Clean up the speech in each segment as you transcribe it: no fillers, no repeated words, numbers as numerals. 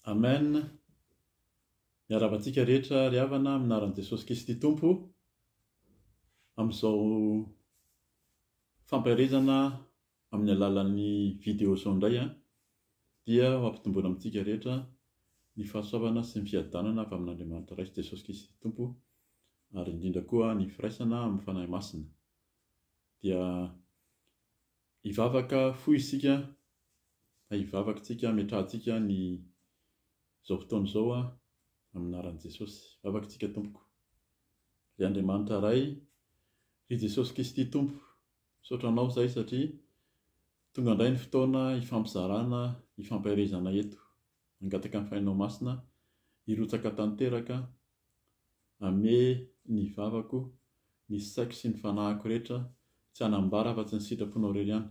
Amen. Miaravantsika rehetra ry havana aminaran'i Jesosy Kristy Tompo amin'izao fampiarezana amin'ny alalan'ny vidéo izao indray dia ho ampitomboana amintsika rehetra ny fahasoavana sy ny fiadanana avy amin'Andriamanitra Ray sy Jesosy Kristy Tompo, ary indrindra koa ny firaisana amin'ny fanahy masina. Dia hivavaka fo isika, hivavaka tsika, metrahantsika ny izao fotoana izao aminaran'i Jesosy. Vavaka tsika Tompoko. Ry Andriamanitra Ray, ry Jesosy Kristy Tompo, saotranao izay satria tonga indray ny fotoana hifampizarana, hifampiarezana eto. Angataka ny fahinao masina, hirotsaka tanteraka, ame ny vavako, ny saiko sy ny fanahiko rehetra, tsy hanambara fa tsy ny sitraponao irery ihany.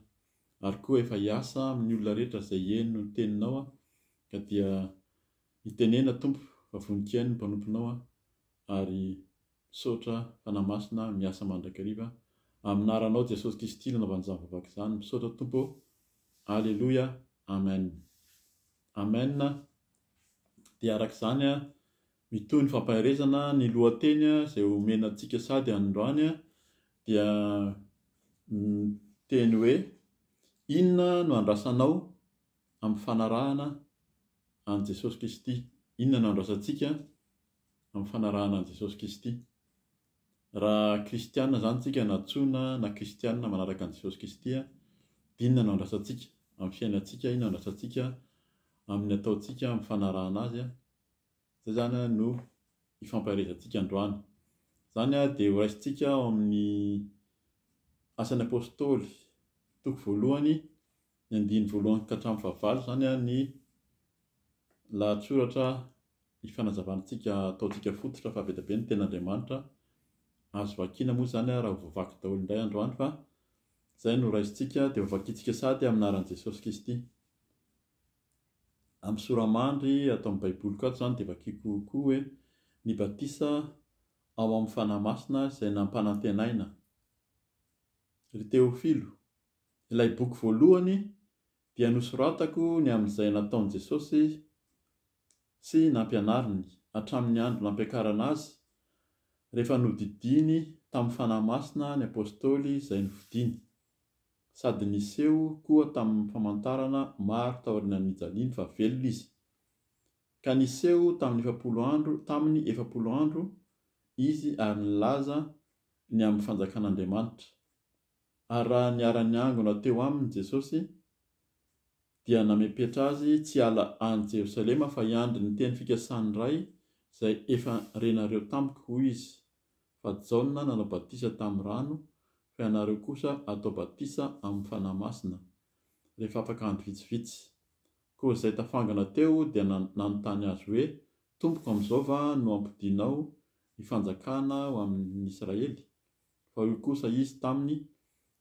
Ary koa efa hiasa amin'ny olona rehetra izay heno ny teninao, ka dia hitenena Tompo fa voninkaino ny mpanomponao, ary misaotra fanahy masina miasa mandrakariva. Aminaranao Jesosy Kristy nanaovana izany vavaka izany, misaotra Tompo. Alleluia. Amen. Amen. Dia araka izany mitohy ny fampiarezana ny lohateny izay omena antsika sady androany dia teny hoe: inona no andrasanao amin'ny fanarahana an Jesosy Kristy? Inona no andrasantsika amin'ny fanarahana an Jesosy Kristy? Raha kristiana zany tsika natsoina na kristiana manaraka an Jesosy Kristy, inona no andrasantsika amin'ny fiainantsika? Inona no andrasantsika amin'ny ataontsika amin'ny fanarahana azy? Zay zany no ifampiarezantsika androany. Zany dia ho raisintsika ao amin'ny asan'ny apôstôly toko voalohany, ny andiny voalohany ka hatramin'ny fahavalo, zany ny lahatsoratra ifanazavantsika ataontsika fototra fa avy be ny ten'Andriamanitra. Azo vakiana moa zany raha voavaky daholo indray androany, fa zay no raisintsika dia hovakintsika sady aminaran'i Jesosy Kristy. Amin'ny soramandry atao amin'ny baiboly koa zany dia vakiako koa hoe: ny batisa ao amin'ny fanahy masina izay nampanantenaina. Ry Teofilo, ilay boky voalohany dia nosoratako ny amin'izay nataon'i Jesosy sy nampianariny hatramin'ny andro nampiakarana azy, rehefa nodidiny tamin'ny fanahy masina ny apôstôly izay novidiny, sady niseho koa tamin'ny famantarana maro taorian'ny Jaliny fa velona izy. Ka niseho tamin'ny efapolo andro izy ary nilaza ny amin'ny fanjakan'Andriamanitra. Ary raha niara-ny angona teo aminy Jesosy dia namepetra azy tsy hala any Jerosalema fa hiandry ny teny fikasany iray izay efa renareo tamiko hoy izy: fa Jaona nanao batisa tamin'ny rano, fa ianareo kosa atao batisa amin'ny fanahy masina rehefa afaka andro vitsivitsy. Koa izay tafangana teo dia nanontany azy hoe: Tompoko, amin'izao va no ampidinao ny fanjakana ho amin'ny Israely? Fa io kosa izy taminy: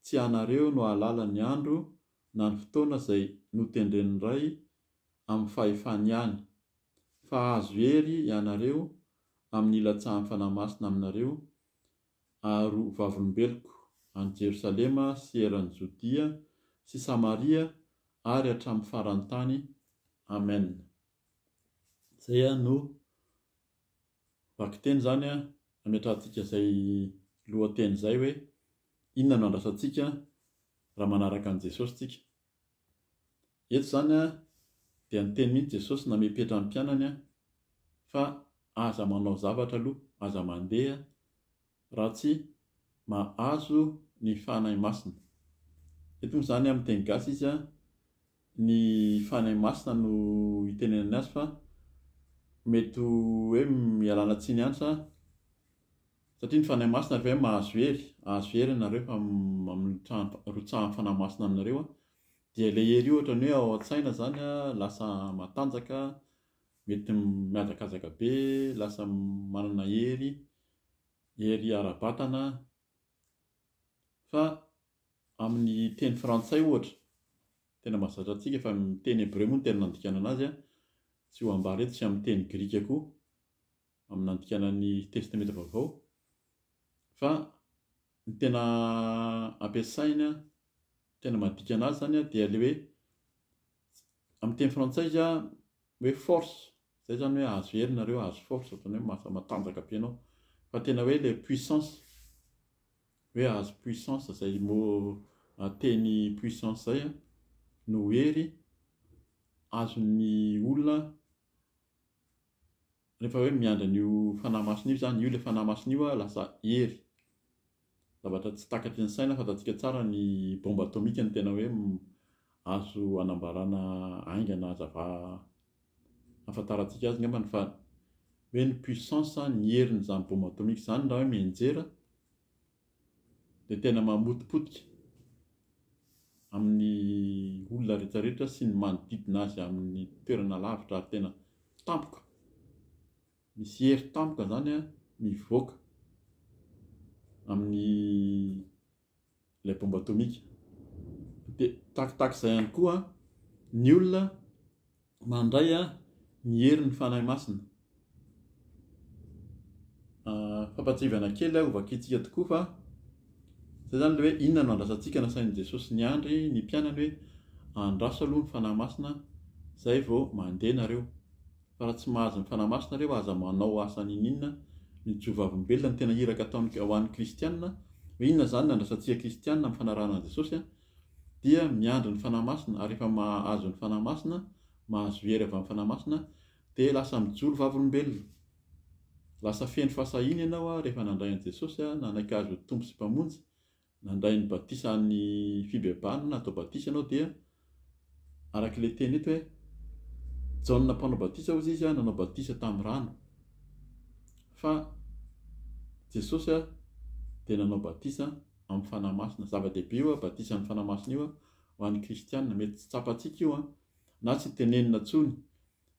tsy anareo no ahalala ny andro na ny fotoana izay notendren'ny Ray amin'ny fahefany ihany, fa azo hery ianareo amin'ny ilatsahan'ny fanahy masina aminareo ary ho vavolombeloko any Jerosalema sy eran'ny Jodia sy Samaria ary hatramin'ny faran'ny tany. Amen. Zay no vakiteny zany ametrahantsika izay lohateny izay hoe: inona no andrasantsika raha manaraka an Jesosy tsika? Eto zany dia ny teny mihitsy Jesosy namepetra ny mpianany fa aza manao zavatra aloha, aza mandeha raha tsy mahazo ny fanahy masina. Eto moa zany amin'ny teny gasy izy ny fanahy masina no hitenenany azy, fa mety hoe mialana tsiny ihany satria ny fanahy masina rehefa mahazo hery ianareo fa rotsahan'ny fanahy masina aminareo, dia ilay hery io ohatra ny hoe ao an-tsaina zany lasa matanjaka, mety miazakazaka be, lasa manana hery ara-batana. Fa amin'ny teny frantsay ohatra, tena mahazatra antsika, fa amin'ny teny hébreu moa ny tena nandikanana azy, tsy ho ambara eto, sy amin'ny teny grika koa amin'ny nandikanan'ny testameta vaovao, fa ny tena ampiasaina, tena mandikana azy zany dia le hoe amin'ny teny frantsay izy hoe force, zay zany hoe azo hery nareo, azo force, ohatrany hoe matanjaka be ianao, fa tena hoe le puissance, hoe azo puissance, zay teny puissance zay no hery azon'ny olona rehefa hoe miandra an'io fanahy masina io zany, io le fanahy masina io lasa hery, zavatra tsy takatry ny saina, fatantsika tsara ny bomba atomika ny tena hoe azo anambarana aingana ahafantarantsika azy ngambany, fa hoe ny puissance ny herin'izany bomba atomika zany raha hoe mienjera dia tena mamotipotika amin'ny olona rehetrarehetra sy ny manodidina azy amin'ny toerana lavitra, ary tena tampoka, misy hery tampoka zany mivoaka amin'ny ilay bomba atomika. Dia takitak'izay ihany koa ny olona mandray ny herin'ny fanahy masina. Fampatsivana kely ovakitsika tokoa, fa zay zany le hoe inona no andrasantsika nasain'i Jesosy ny andry ny mpianany hoe andraso aloha ny fanahy masina zay vao mandeha nareo, fa raha tsy mahazo ny fanahy masina reo aza manao asa ninona ny Jehova-olombelona, ny tena iraka ataony ho an'ny kristianina. Hoe inona zany nandrasantsika kristianina amin'ny fanarahana Jesosy dia miandry ny fanahy masina, ary rehefa mahazo ny fanahy masina, mahazo hery avy amin'ny fanahy masina, dia lasa mijoro vavolombelona, lasa feno fahasahina ianao rehefa nandray an'i Jesosy, nanaiky azy ho tompo sy mpamonjy, nandray ny batisan'ny fibebahana, natao batisa ianao, dia arak'ilay teny eto hoe Jaona mpanao batisa hozy izy nanao batisa tamin'ny rano, fa Jesosy dia nanao batisa amin'ny fanahy masina. Zava-dehibe io batisa amin'ny fanahy masina io ho an'ny kristianina. Mety tsy tsapantsika io na tsy tenenina tsony,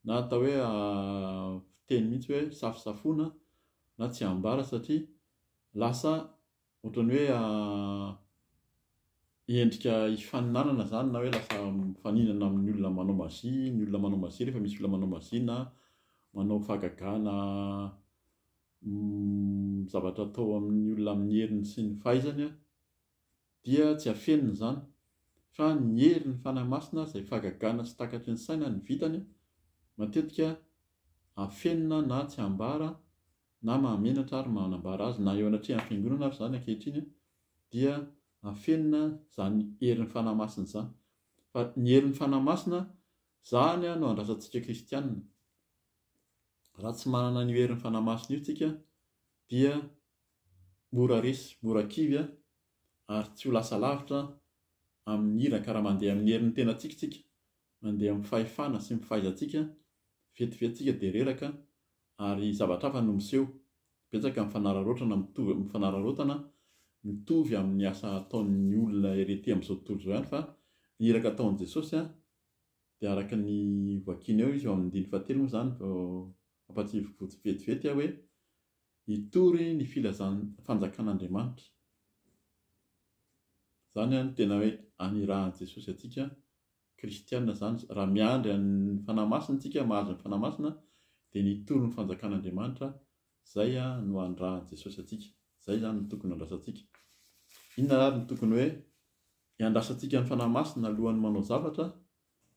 na atao hoe fiteny mihitsy hoe safosafoana, na tsy ambara, satria lasa ohatrany hoe endrika hifaninanana zany, na hoe lasa mifaninana amin'ny olona manao masia, ny olona manao masia rehefa misy olona manao masia na manao fahagagana zavatra atao amin'ny olona amin'ny heriny sy ny fahaizany dia tsy afenina zany, fa ny herin'ny fanahy masina izay fahagagana sy takatry ny saina ny vitany matetika afenina na tsy ambara, na mahamenatra ary manambara azy, na eo anatrehan'ny fiangonana ary zany ankehitriny dia afenina zany herin'ny fanahy masina zany. Fa ny herin'ny fanahy masina zany no andrasantsika kristianina. Raha tsy manana ny herin'ny fanahy masina io tsika dia mora resy, mora kivy, ary tsy ho lasa lavitra amin'ny iraka raha mandeha amin'ny herin'ny tenantsika tsika, mandeha amin'ny fahefana sy ny fahaizantsika, vetivety dia reraka, ary zavatra hafa no miseho. Betsaka mifanararaotana mitovy amin'ny asa ataon'ny olona erety amin'izao tontolo izao ihany, fa ny iraka ataon'i Jesosy dia araka ny vakiana eo izy eo amin'ny 9 moa zany, ampatsivo vetivety hoe hitory ny fanjakan'Andriamanitra. Zany no tena hoe anirahan'i Jesosy atsika kristianina zany. Raha miandry ny fanahy masina tsika, mahazo ny fanahy masina, dia ny hitory ny fanjakan'Andriamanitra, zay no andrahan'i Jesosy atsika. Zay zany no tokony andrasantsika. Inona ary no tokony hoe hiandrasantsika ny fanahy masina alohan'ny manao zavatra,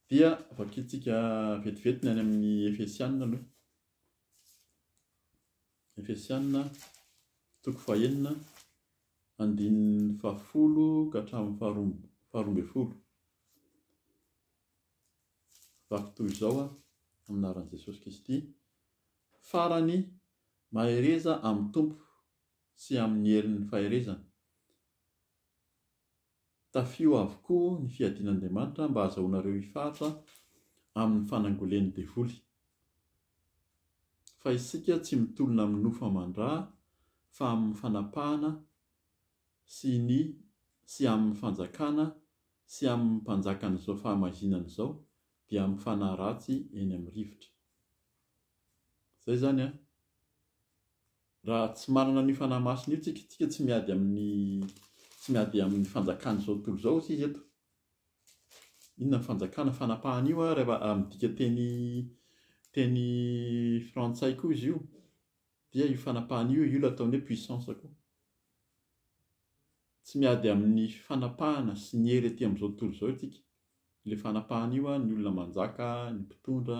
dia vakitsika vetivety ny any amin'ny Efesianina aloha. Efesianina 4:9 andininy 10 ka hatramin'ny 12. Vaky toy izao amin'ny anaran'i Jesosy Kristy: farany mahereza amin'ny tompo sy amin'ny herin'ny faherezana. Tafio avokoa ny fiadian'Andriamanitra mba ahazoanareo hifahatra amin'ny fanangolen'ny devoly. Fa isika tsy mitolona amin'ny nofo aman-drà, fa amin'ny fanapahana sy amin'ny fanjakana sy amin'ny mpanjakan'izao fahamazinana izao, dia amin'ny fanahy ratsy eny amin'ny rivotra. Zay zany raha tsy manana ny fanahy masina io tsika tsy miady amin'ny fanjakana izao tontolo izao izy eto. Inona ny fanjakana, fanapahana io rehefa midika teny frantsay koa izy io, dia io fanapahana io ataony hoe puissance koa. Tsy miady amin'ny fanapahana sy ny hery etỳ amin'izao tontolo izao isika. Ilay fanapahana io ny olona manjaka, ny mpitondra,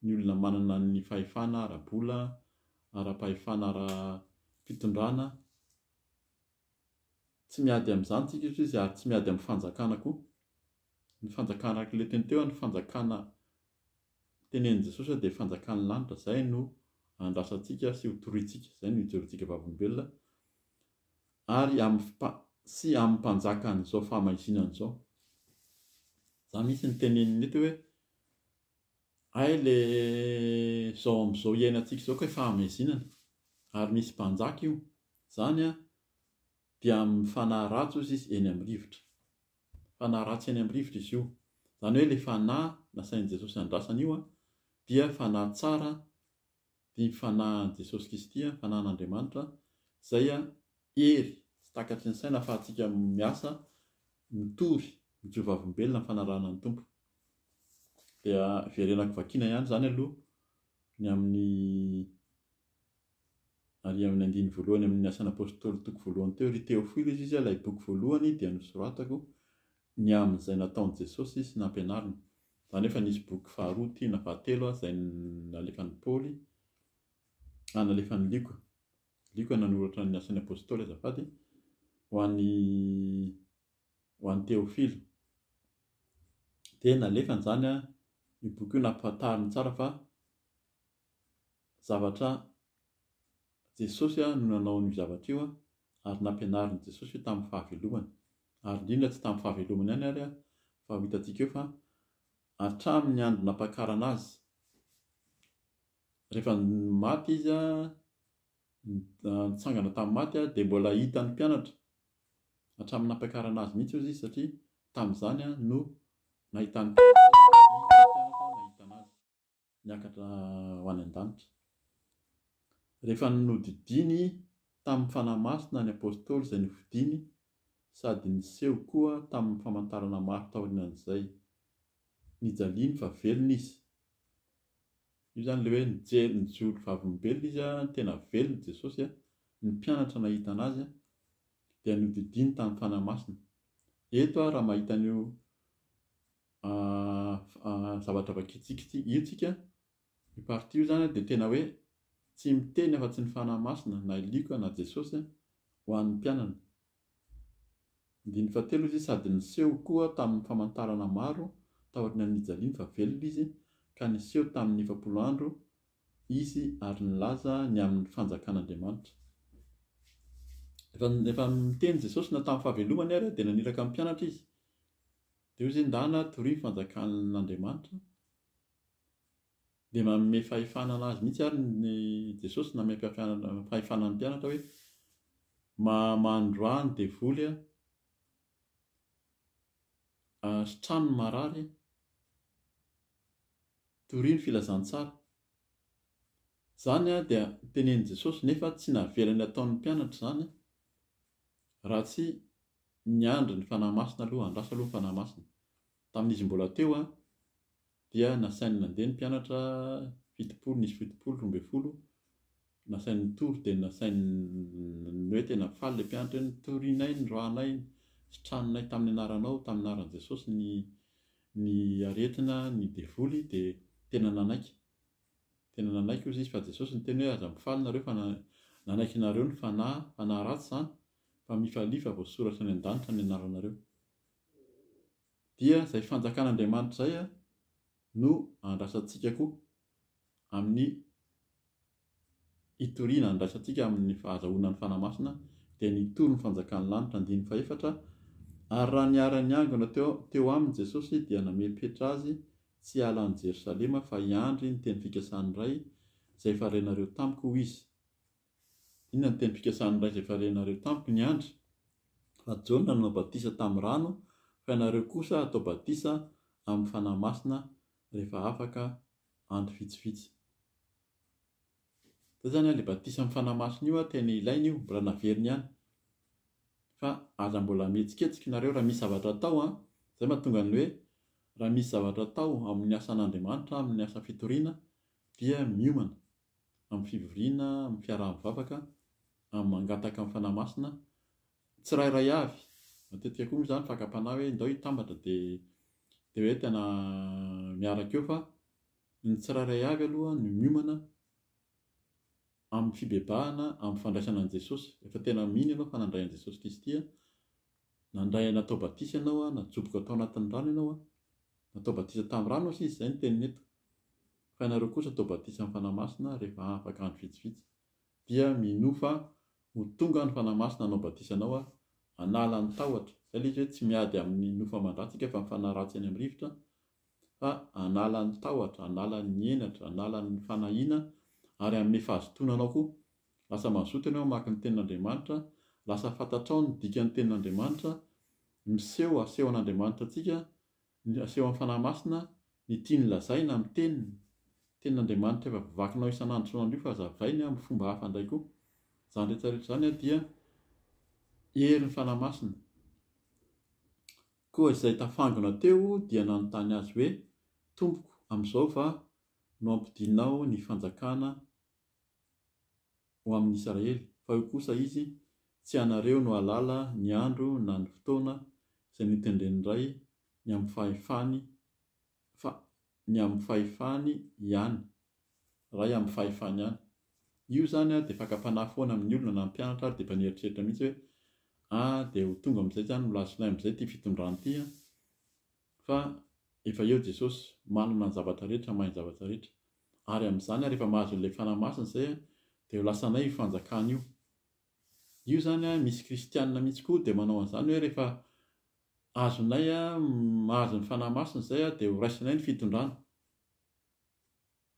ny olona manana ny fahefana ara-bola, ara-pahefana ara-fitondrana. Tsy miady amin'izany tsika izy ary tsy miady amin'ny fanjakana koa. Ny fanjakana araka ilay teny teo, ny fanjakana tenenin' Jesosy dia fanjakan'ny lanitra, izay no andrasantsika sy hotoriantsika, izay no hijerentsika vavolombelona, ary sy amin'ny mpanjakan'izao fahamaizina izao. Izany misy ny teneniny eto hoe ay le zao amin'izao iainantsika izao koa fahamazinana, ary misy mpanjaka io, izany dia amin'ny fanahy ratso izy eny amin'ny rivotra. Fanahy ratsy eny amin'ny rivotra izy io. Izany hoe ilay fanahy nasain'i Jesosy andrasana io dia fanahy tsara, dia fanahy Jesosy Kristy, fanahin'Andriamanitra, izay hery sy takatry ny saina ahafahantsika miasa, mitory, mijoro vavolombelona amin'ny fanarahana ny Tompo. Dia verenako vakiana ihany izany aloha ny amin'ny andiny voalohany amin'ny asan'ny apôstôly toko voalohany teo, ry Teofilo izy ilay boky voalohany dia nosoratako ny amin'izay nataon'i Jesosy sy nampianariny. Izany efa nisy boky faharoa na fahatelo izay nalefan'i Paoly, nalefan'i Lika nanoratra ny asan'ny apôstôly azafady ho an'ny Teofilo. Dia nalefany izany io boky io, nampahatariny tsara fa zavatra Jesosy no nanao ny zavatra io ary nampianarin'i Jesosy tamin'ny fahavelomany. Ary indrindra tsy tamin'ny fahavelomany ihany ary fa ho hitantsika eo fa hatramin'ny andro nampakarana azy. Rehefa maty izy, nitsangana tamin'ny maty dia mbola hitan'ny mpianatra hatramin'ny nampakarana azy mihitsy izy, satria tamin'izany no nahitany nahitana azy niakatra ho any an-danitra. Rehefa nodidiny tamin'ny fanahy masina ny apôstôly izay novidiny, sady niseho koa tamin'ny famantarana maro taorinan'izay nijaliany fa velona izy. Io izany ilay hoe nijoro vavolombelona izy, tena velona Jesosy, ny mpianatra nahitana azy dia nodidiny tamin'ny fanahy masina. Eto raha mahita an'io zavatra vakiantsika io tsika, io party io izany dia tena hoe tsy miteny afa-tsy ny fanahy masina na Lika na Jesosy ho an'ny mpianana. Andiny fahatelo izy sady niseho koa tamin'ny famantarana maro taorina nijaliany fa velona izy, ka niseho tamin'ny 40 andro izy ary nilaza ny amin'ny fanjakan'Andriamanitra. Rehefa miteny Jesosy na tamin'ny fahavelomany ary dia naniraka amin'ny mpianatra izy. Dia izy ndana tory fanjakan'Andriamanitra, dia manome fahefana azy mihitsy ary ny Jesosy nanome fahefana ny mpianatra hoe mandroany devoly sitrano ny marary, tory ny filazantsara. Izany dia tenenin' Jesosy nefa tsy nahavelany ataon'ny mpianatra izany raha tsy niandry ny fanahy masina aloha, andrasa aloha ny fanahy masina. Tamin'izy mbola teo dia nasainy nandeha ny mpianatra fitopolo, nisy fitopolo, 12, nasainy nitory dia nasainy hoe tena faly ilay mpianatra hoe torinay, nindroanay, sitranonay tamin'ny anaranao, tamin'ny anaran'i Jesosy ny aretina, ny devoly, dia tena nanaiky. Tena nanaiky ozy izy fa Jesosy ny teny hoe aza mifaly nareo fa nanaiky nareo ny fanahy ratsy izany, fa mifalifa voasoratra any an-danitra ny anaranareo. Dia izay fanjakan'Andriamanitra izay no andrasantsika koa amin'ny hitoriana, andrasantsika amin'ny ahazahoana ny fanahy masina, dia nitory ny fanjakan'ny lanitra. Andiny fahaefatra, ary raha niara-ny angona teo aminy Jesosy dia namepetra azy tsy hiala any Jerosalema fa hiandry ny teny fikasany iray izay farenareo tamiko ho izy. Inona ny teny fikasany iray izay farenareo tamiko? Ny andry fa Jaona nanao batisa tamin'ny rano, fa ianareo kosa atao batisa amin'ny fanahy masina rehefa afaka andro vitsivitsy. Izay izany ilay batisa amin'ny fanahy masina io tena ilaina io, mbola naverina ihany. Fa aza mbola mihetsiketsika nareo raha misy zavatra atao, izay mahatonga ny hoe raha misy zavatra atao amin'ny asan'Andriamanitra, amin'ny asa fitoriana, dia miomana amin'ny fivoriana, amin'ny fiaraha-mivavaka, amin'ny mangataka amin'ny fanahy masina, tsirairay avy. Matetika koa moa izany fakam-panahy hoe ndao hitambatra dia hoe tena miaraka eo, fa ny tsirairay avy aloha ny miomana amin'ny fibebahana amin'ny fandraisana an' Jesosy. Rehefa tena miny ianao fa nandray an' Jesosy Kristy, nandray natao batisa ianao, najoboka tao anatin'ny rano ianao, natao batisa tamin'ny rano izy, izay ny teniny eto. Fa ianareo kosa atao batisa amin'ny fanahy-masina rehefa afaka andro vitsivitsy, dia minofa ho tonga ny fanahy masina anao batisa anao, hanala ny tahotra. Izay ilay izy hoe tsy miady amin'ny nofa aman-dratsika fa mifanahy ratsy any amin'ny rivotra, fa hanala ny tahotra, hanala ny henatra, hanala ny fanahiana, ary amin'ny fahazotonanao koa. Lasa mazoto ianao mamaky ny tenin'Andriamanitra, lasa fantatrao ny dikan'ny tenin'Andriamanitra, miseho aseho an'Andriamanitra antsika, aseho amin'ny fanahy masina, ny tiany lazaina amin'ny teniny. Tenin'Andriamanitra efa vakinao isan'andro sy io fa zavainy amin'ny fomba hafa indray koa. Izany rehetrarehetra izany dia herin'ny fanahy masina. Koa izay tafangona teo dia nanontany azy hoe: Tompoko, amin'izao va no ampidinao ny fanjakana ho amin'ny Israely? Fa io kosa izy tsy anareo no alala ny andro na ny fotoana izay nitendren'ny ray ny amin'ny fahefany, fa ny amin'ny fahefany ihany. Ray amin'ny fahefany ihany. Io zany dia fakapanahy foana amin'ny olona na mpianatra ary dia efa nieritreritra mihitsy hoe dia ho tonga amin'izay zany milazonahy amin'izay ty fitondrany ty, fa efa eo Jesosy manana ny zavatra rehetra, mahay ny zavatra rehetra. Ary amin'izany rehefa mahazo ilay fanahy masina izay dia ho lasanay io fanjakana io. Io zany misy kristianina mihitsy koa dia manao an'izany hoe rehefa azonay mahazo ny fanahy masina izay dia ho raisinay ny fitondrana.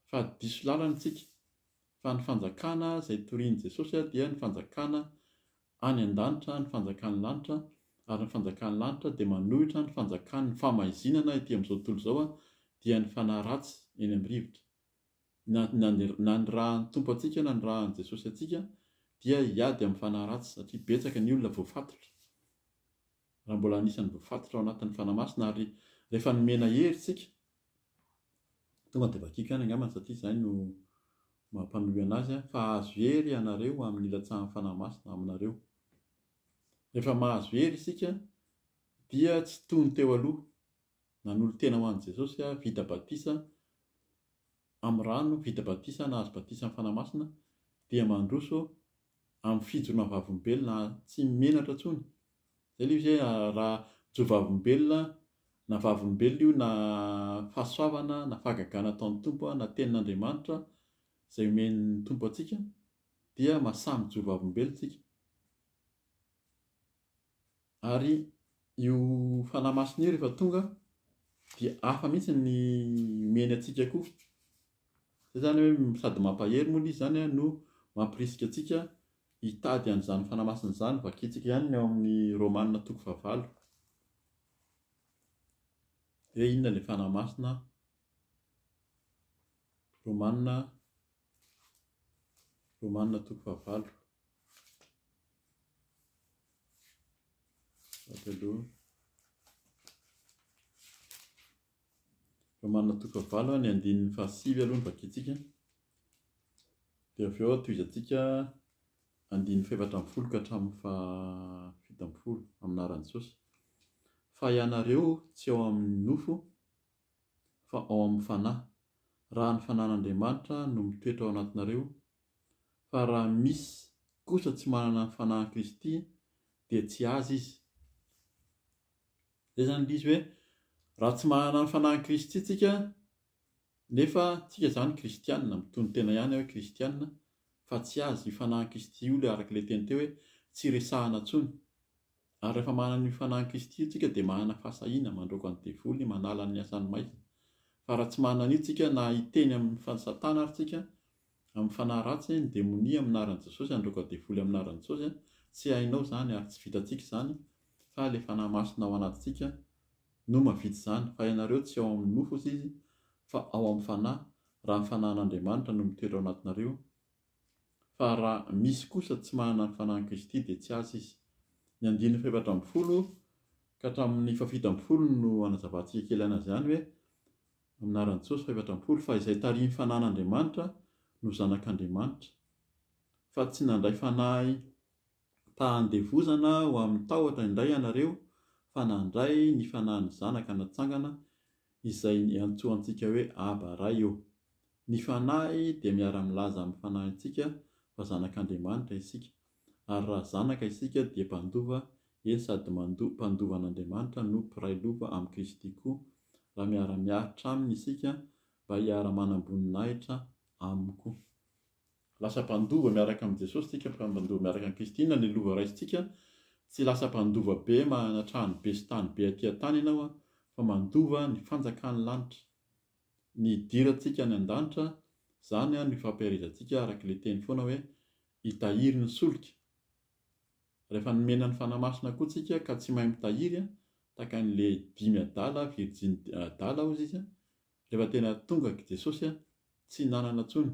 Fa diso lalana isika. Fa ny fanjakana izay torian'i Jesosy dia ny fanjakana any an-danitra, ny fanjakan'ny lanitra, ary ny fanjakan'ny lanitra dia manohitra ny fanjakan'ny famaizinana ety amin'izao tontolo izao dia ny fanahy ratsy eny amin'ny rivotra. Na ny rahan'ny tompo antsika na ny rahan'i Jesosy antsika dia hiady amin'ny fanahy ratsy, satria betsaka ny olona voafatotra. Raha mbola anisan'ny voafatotra ao anatin'ny fanahy masina, ary rehefa nomena hery isika, tonga dia vakika any angambany, satria izay no mampanohy anazy, fa azo hery ianareo amin'ny ilatsahan'ny fanahy masina aminareo. Rehefa mahazo hery isika dia tsy tony teo aloha, nanolo tena ho an'i Jesosy, vita batisa amin'ny rano, vita batisa, nahazo batisa amin'ny fanahy masina, dia mandroso amin'ny fijorona vavombelona, tsy menatra intsony. Izay ilay izy hoe raha jo vavombelona, na vavombelona io na fahasoavana, na fahagagana ataon'ny tompo, na tenin'Andriamanitra izay omen'ny tompo antsika, dia mahasamy jo vavombelona isika. Ary io fanahy masina io rehefa tonga dia hafa mihitsy ny omeny antsika koa. Izay zany hoe sady mampahery moa izy zany no mampirisika antsika hitady an'izany fanahy masina izany. Vakintsika ihany ny ao amin'ny Romanina 9:9. Hoe inona ilay fanahy masina? Romanina 9:9. Romanina 9:9 ny andininy 7 aloha ny vakintsika. Dia avy eo tohizantsika andininy 7 ka hatramin'ny 7 amin'ny anaran'i Jesosy. Fa ianareo tsy ao amin'ny nofo, fa ao amin'ny fanahy. Raha ny fanahin'Andriamanitra no mitoetra ao anatinareo, fa raha misy kosa tsy manana ny fanahin'i Kristy dia tsy azy izy. Izay zany ilay izy hoe raha tsy manana ny fanahin'i Kristy tsika, nefa tsika zany kristianina, mitony tena ihany hoe kristianina, fa tsy azy io fanahin'i Kristy io, ilay araka ilay teny teo hoe tsy resahana intsony. Ary rehefa manana io fanahin'i Kristy io tsika dia manana fahasahiana mandroaka ny devoly, manala ny asany maizina. Fa raha tsy manana io tsika, na hiteny amin'ny Satana ary tsika amin'ny fanahy ratsy, ny demonia amin'ny anaran'i Jesosy, handroaka devoly amin'ny anaran'i Jesosy, tsy hainao izany ary tsy vitantsika izany, fa ilay fanahy masina ao anatintsika no mahavita izany. Fa ianareo tsy ao amin'ny nofo izy, fa ao amin'ny fanahy, raha ny fanahin'Andriamanitra no mitoetra ao anatinareo. Fa raha misy kosa tsy manana ny fanahin'i Kristy dia tsy azy izy. Ny andininy 7 ka hatramin'ny 7 no anazavantsika kely anazy ihany hoe amin'ny anaran'i Jesosy 7, fa izay tarihin'ny fanahin'Andriamanitra no zanak'Andriamanitra, fa tsy nandray fanahy tahandevozana ho amin'ny tahotra indray ianareo, fa nandray ny fanahin'ny zanaka natsangana, izay antsoantsika hoe Aba Ray eo. Ny fanahy dia miara-milaza amin'ny fanahintsika fa zanak'Andriamanitra isika. Ary raha zanaka isika dia mpandova, eny sady mpandovan'Andriamanitra no mpiray lova amin'ny Kristy koa, raha miara-miaritra aminy isika mba hiara-manam-boninahitra aminy koa. Lasa mpandova miaraka amin'ny Jesosy isika, mpandova miaraka amin'ny Kristy. Inona ny lova raisitsika? Tsy lasa mpandova be manatrahany be sy tany be aty tany ianao, fa mandova ny fanjakan'ny lanitra, ny idirantsika any an-danitra. Zany no ifampiarisantsika arak'ilay teny foana hoe hitahiry ny solika. Rehefa nomena ny fanamasina koa tsika ka tsy mahay mitahiry, tahaka an'ilay 5 adala, Virginy adala hozy izy, rehefa tena tonga Jesosy tsy nanana intsony,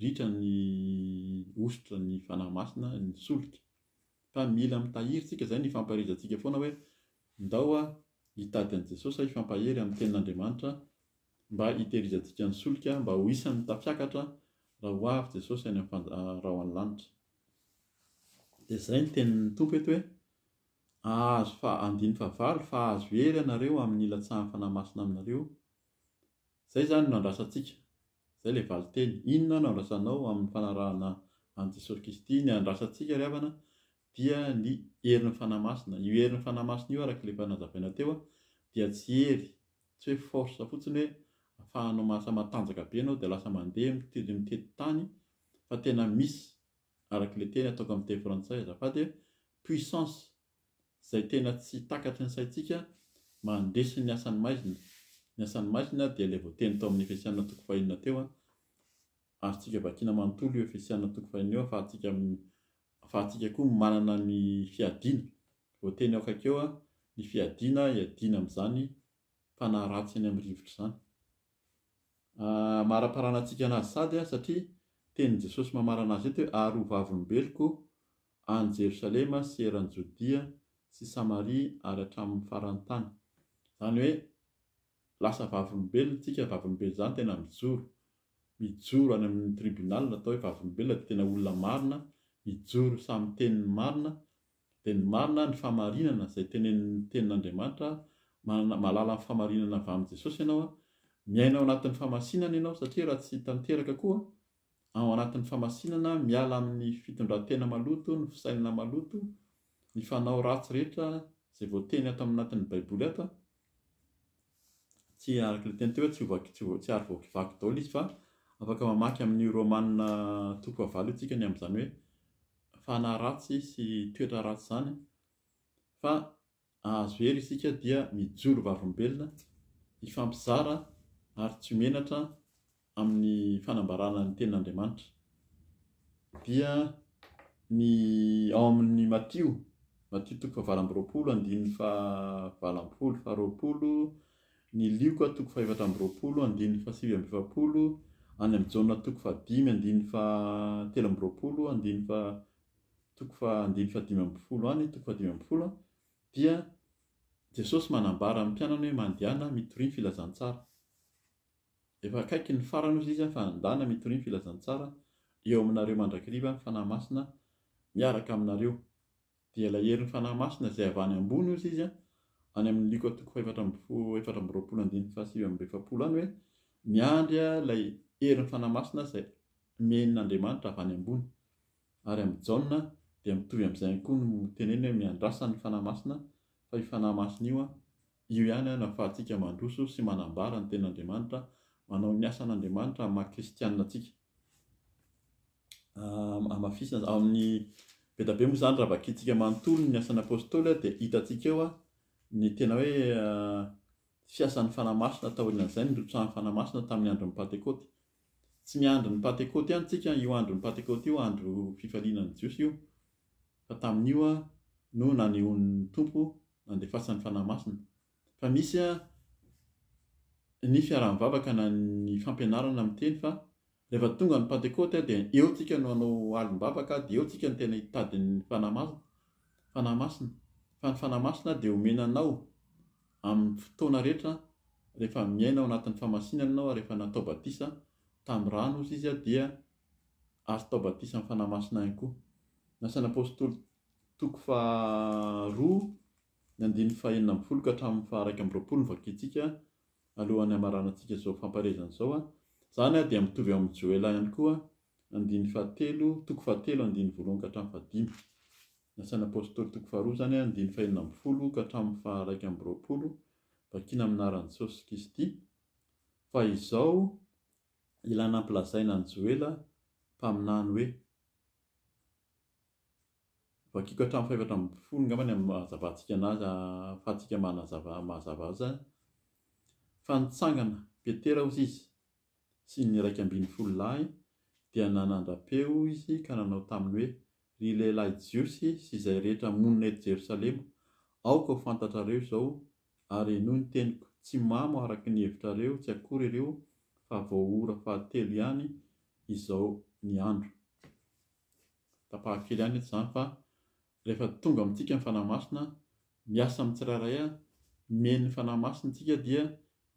ritra ny ositra ny fanamasina, ny solika. Fa mila mitahiry tsika, zay ny ifampiarisantsika foana hoe ndao hitady an'i Jesosy ifampahery amin'ny tenin'Andriamanitra mba hitehirizantsika ny solika, mba ho isan'ny tafiakatra raha ho avy Jesosy any amin'ny rao any lanitra. Dia zay ny tenin'ny Tompo eto hoe andiny fahavalo fa azo hery ianareo amin'ny ilatsahan'ny fanamasina aminareo. Zay zany no andrasantsika. Zay ilay valiteny. Inona no andrasanao amin'ny fanarahana an' Jesosy Kristy? Ny andrasantsika ry havana dia ny herin'ny fanamasina. Io herin'ny fanamasina io arak'ilay fanazavaina teo dia tsy hery, tsy hoe force fotsiny hoe ahafahanao matanjaka be ianao dia lasa mandeha mitety tany, fa tena misy arak'ilay teny ataoko amin'ny teny frantsay azafady hoe puissance izay tena tsy takatry ny saintsika mandresy ny asan'ny maizina. Ny asan'ny maizina dia ilay voateny tao amin'ny Efesiana 4:1 teo, azontsika vakiana manontolo io Efesiana 4:1 io, ahafahantsika koa manana ny fiadiana. Voateny ao akaikeo ny fiadiana hiadiana amin'izany fanahy ratsy eny amin'ny rivotra izany. Mara-parana antsika anazy sady satria tenin' Jesosy mamarana azy eto hoe ary ho vavolombeloko any Jerosalema sy eran'ny Jodia sy Samaria ary hatramin'ny faran'ny tany. Zany hoe lasa vavolombelona isika. Vavolombelona izany tena mijoro any amin'ny tribunal, atao hoe vavolombelona, tena olona marina, mijoro samy tenin'ny marina. Dia ny marina ny famarinana izay tenin'Andriamanitra, malala amin'ny famarinana avy amin'i Jesosy ianao, miaina ao anatin'ny famasinana ianao, satria raha tsy tanteraka koa ao anatin'ny famasinana, miala amin'ny fitondran-tena maloto, ny fisainana maloto, ny fanao ratsy rehetra izay voateny ato amin'ny anatin'ny Baiboly ato, tsy arak'ilay teny teo hoe tsy ary voakivaky daholo izy, fa afaka mamaky amin'ny Romanina 2:9 isika ny amin'izany hoe fanahy ratsy sy toetra ratsy zany. Fa azo hery isika dia mijoro vavolombelona, ifampizara ary tsy menatra amin'ny fanambarana ny tenin'Andriamanitra. Dia ny ao amin'ny Matio 20:20, ny Lioka 4:7-7, any amin'ny Jaona 5:13-5:5 dia Jesosy manambara amin'ny mpianany hoe mandehana mitoriany filazantsara. Efa akaiky ny farany ozy izy fa andana mitoriany filazantsara eo aminareo mandrakiriva ny fanahy masina miaraka aminareo. Dia ilay herin'ny fanahy masina izay avy any ambony ozy izy any amin'ny Lioka 4:7-7 any hoe miandry ilay herin'ny fanahy masina izay men'Andriamanitra avy any ambony. Ary amin'ny Jaona dia mitovy amin'izay koa no teneny hoe miandrasa ny fanahy masina, fa io fanahy masina io ihany no ahafahantsika mandroso sy manambara ny tenin'Andriamanitra, manao ny asan'Andriamanitra amin'ny maha-kristianina antsika. Amafisana amin'ny betabe moa zany raha vakintsika manontolo ny asan'ny apôstôly dia hitantsika eo ny tena hoe fiasan'ny fanahy masina taorian'izay ny rotsahan'ny fanahy masina tamin'ny andron'ny Pentekôty. Tsy miandry ny Pentekôty ihany tsika, io andron'ny Pentekôty io andro fifalianan'ny Jiosy io, fa tamin'io no nanehon'ny Tompo nandefasan'ny fanahy masina. Fa misy ny fiaraham-bavaka na ny fampianarana amin'ny teny, fa rehefa tonga ny Pentekôty dia eo tsika no hanao alim-bavaka, dia eo tsika no tena hitady ny fanahy masina. Fa ny fanahy masina dia omenanao amin'ny fotoana rehetra, rehefa miaina ao anatin'ny famasinana ianao, rehefa natao batisa tamin'ny rano ozy izy dia azo tao batisa amin'ny fanahy masina ihany koa. Ny asan'ny apôstôly 2:9-20 ka hatramin'ny 1:20 no vakintsika alohan'ny hamaranantsika izao famparezana izao. Zany dia mitovy amin'ny Joela ihany koa 9:7, 7:1 ka hatramin'ny 5. Ny asan'ny apôstôly 2 zany 9:40 ka hatramin'ny 1:20, vakina amin'ny anaran'i Jesosy Kristy. Fa izao ilana ampilazaina ny Joela mpaminany hoe vakiko hatramin'ny 4:10 ngambany amin'ny mahazavantsika anazy ahafahantsika mahazava azy. Fa nitsangana Petera ozy izy sy ny 12 lahy dia nanandra-peo izy ka nanao taminy hoe: ry lehilahy jiosy sy izay rehetra monina eto Jerosalema, aoka ho fantatrareo izao ary noho ny teniko tsy mamo araka ny hevitrareo, tsy akory ireo fa vao ora fahatelo ihany izao ny andro. Tapahakely ihany eto izany fa rehefa tonga amintsika ny fanahy masina, miasa amin'ny tsirairay meny ny fanahy masina tsika dia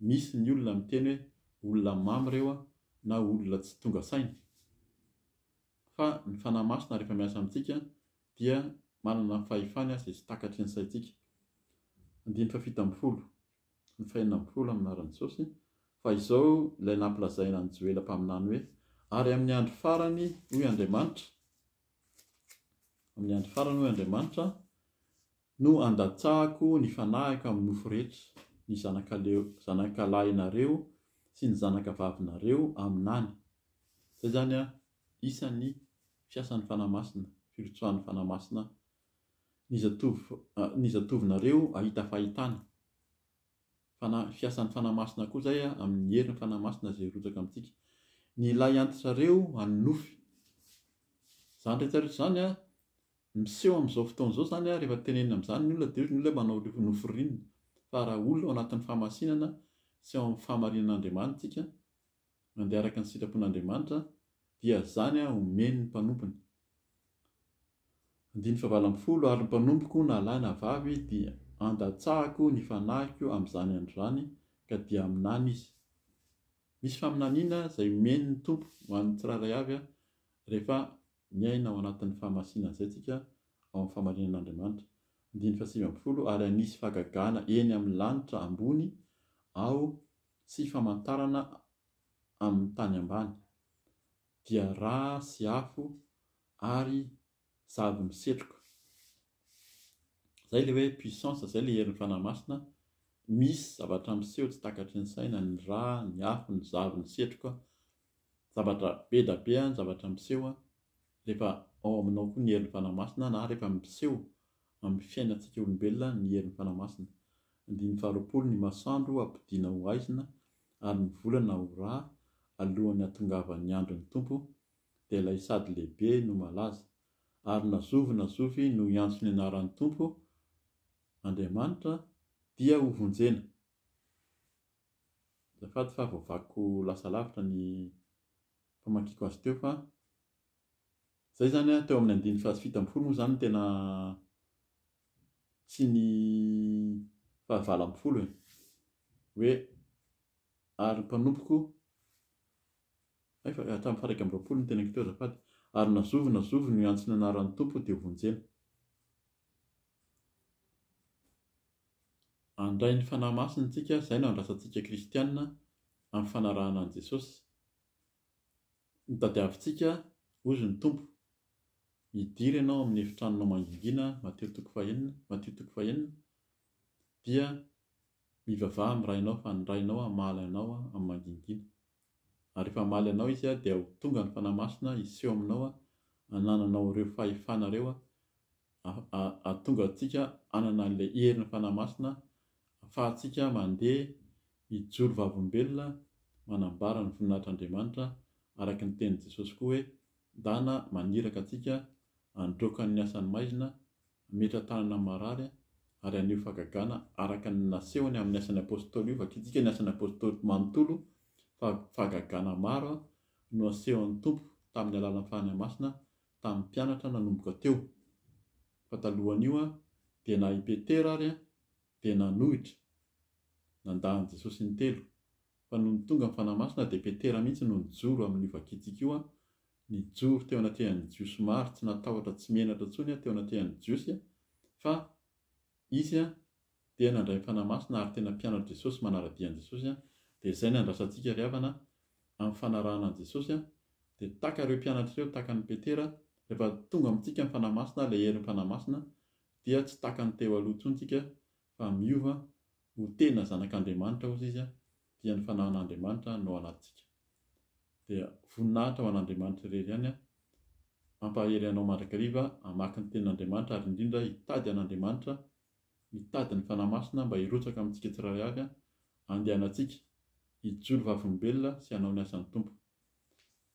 misy ny olona miteny hoe olona mamy reo na olona tsy tonga saina. Fa ny fanahy masina rehefa miasa amintsika dia manana ny fahefany izay tsy takatry ny saintsika. 9:70 ny 4:40 amin'ny anaran'i Jesosy. Fa izao ilay nampilazaina ny Joela mpaminany hoe: ary amin'ny andro farany hoy Andriamanitra, amin'ny andro farany hoy Andriamanitra, no andatsahako ny fanahiko amin'ny nofo rehetra, ny zanakalahinareo sy ny zanakavavinareo aminany. Zay zany isan'ny fiasan'ny fanahy masina, firotsoan'ny fanahy masina, ny zatovinareo ahita fahitana. Fiasan'ny fanahy masina koa zay amin'ny herin'ny fanahy masina izay rotsaka amintsika. Ny ilay antitrareo hanofy. Zany rehetra zany miseho amin'izao fotoana izao zany rehefa tenenina amin'izany ny olona dia ny olona manao noforinina. Fa raha olona ao anatin'ny famasinana sy ao amin'ny fahamarinan'Andriamanitra tsika, mandeha araka ny sitrapon'Andriamanitra, dia zany omeny ny mpanompony. 9:40 ary ny mpanompoko na lahy na vavy dia andatsahako ny fanahiko amin'izany andro zany ka dia aminany izy. Misy faminaniana izay omeny ny tompo ho an'ny tsirairay avy rehefa miaina ao anatin'ny fahamasinana izay tsika ao amin'ny fahamarinan'Andriamanitra. 9:70 ary anisy fahagagana eny amin'ny lanitra ambony ao sy famantarana amin'ny tany ambany, dia rà sy afo ary zavy misetroka. Zay le hoe puissance, zay le herin'ny fanahy masina. Misy zavatra miseho tsy takatry ny saina, ny rà, ny afo, ny zavy, ny setroka, zavatra be da be ny zavatra miseho rehefa ao aminao koa ny herin'ny fanahy masina, na rehefa miseho amin'ny fiainantsika olombelona ny herin'ny fanahy masina. 9:20 ny masoandro ampidiana ho aizina ary ny volana ho rà alohan'ny hatongavan'ny andron'ny tompo, dia ilay sady lehibe no malaza ary nazovy no iantso ny anaran'ny tompo Andriamanitra dia ho vonjena. Azafady fa voavako lasa lavitra ny famakiako azy teo, fa zay zany teo amin'ny 9:70 moa zany tena sy ny 9:40 hoe ary mpanompoko hatramin'ny 1:20 ny teneniko teo azafady, ary nazovy no iantso ny anaran'ny tompo dia ho vonjena. Andray ny fanahy masina tsika, izay no andrasantsika kristianina amin'ny fanarahana an' Jesosy. Nitadiavintsika ozy ny tompo, midiry ianao amin'ny efitranonao mangingina, Matteo 5:1, dia mivavaha amin'ny rainao fa ny rainao hamaly anao amin'ny mangingina. Ary rehefa hamaly anao izy dia ho tonga ny fanahy masina hiseho aminao, hanananao ireo fahefana ireo, ahatonga antsika hanana an'ilay herin'ny fanahy masina, ahafahantsika mandeha hijoro vavombelona manambara ny voninahitr'Andriamanitra araka ny tenin'i Jesosy koa hoe: ndana maniraka antsika androkan'ny asany maizina, metra tanana marary ary anio fahagagana araka ny nasehony amin'ny asan'ny apôstôly. Io vakintsika ny asan'ny apôstôly manontolo fa fahagagana maro no asehon'ny tompo tamin'ny alalan'ny fanahy masina tamin'ny mpianatra nanomboka teo. Fa talohan'io dia na i Petera ary dia nanohitra nandahan'i Jesosy ny telo. Fa noho ny tonga ny fanahy masina dia Petera mihitsy no nijoro amin'io vakintsika io, nijoro teo anatin'ny jiosy maro, tsy natahotra, tsy menatra intsony teo anatin'ny jiosy, fa izy dia nandray ny fanahy masina ary tena mpianatra Jesosy, manara-dian'i Jesosy, dia izay no andrasantsika ry havana amin'ny fanarahana an' Jesosy dia taka ireo mpianatra ireo, taka ny Petera, rehefa tonga amintsika ny fanahy-masina, ilay herin'ny fanahy masina, dia tsy taka ny teo aloha intsony tsika fa miova ho tena zanak'Andriamanitra ozy izy dia ny fanahin'Andriamanitra no anatintsika. Dia voninahitra ho an'Andriamanitra irery ihany ampahery anao mandrakariva hamaky ny tenin'Andriamanitra ary indrindra hitady an'Andriamanitra, mitady ny fanahy masina mba hirotsaka amintsika tsirairay avy andehanantsika hijoro vavolombelona sy hanao ny asan'ny Tompo.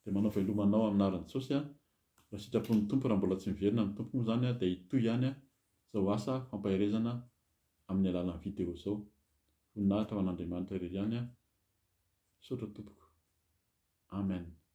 Dia manao velomanao amin'ny anaran'i Jesosy raha sitrapon'ny Tompo, raha mbola tsy miverina ny Tompo moa izany dia hitoy ihany izao asa fampaherezana amin'ny alalan'ny vidéo izao. Voninahitra ho an'Andriamanitra irery ihany, saotra tompoko. Amen.